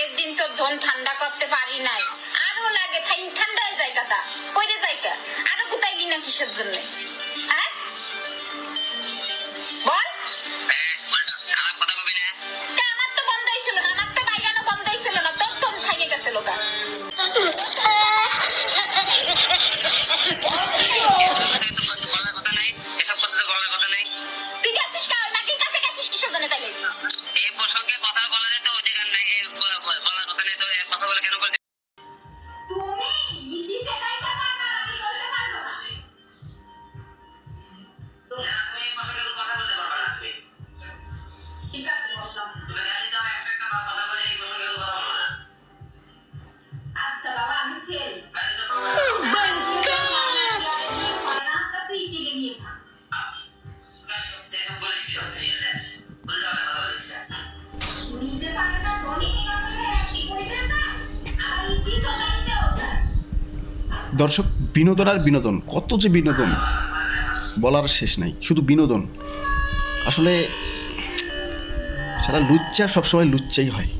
আগের দিন তো ধন ঠান্ডা করতে পারি নাই, আরো লাগে ঠান্ডা হয়ে যায় কথা কইরে যাইতা আরো গুতাইলি না কিসের জন্য? হ্যাঁ বল। খারাপ কথা কবি না। আমার তো বন্ধ হয়েছিল না, আমার তো বাইরানো বন্ধ হয়েছিল না, তোর ধন খাইয়ে গেছে লোকা। বলার কথা নাই, এসব কথা তো বলার কথা নাই। তুই গেছিস কার নাকি কাছে গেছিস কিসের জন্য তাইলে? এই প্রসঙ্গে কথা বলার তো অধিকার নাই, বলার কথা নেই তো কথা বলে কেন বলতে? তুমি ইজি সেটাইতে পারবা, আমি বলতে পারবো না। তুমি এই প্রসঙ্গে কথা বলতে পারবা না। ঠিক আছে বললাম। তুমি জানি দাও একটা কথা বলে এই প্রসঙ্গে কথা বলবো না। আচ্ছা বাবা আমি ফেল। তুই কিনে নিয়ে থাক। নিতে পারে না ধনী দর্শক, বিনোদন আর বিনোদন, কত যে বিনোদন বলার শেষ নাই। শুধু বিনোদন, আসলে সারা লুচ্চা সবসময় লুচ্চাই হয়।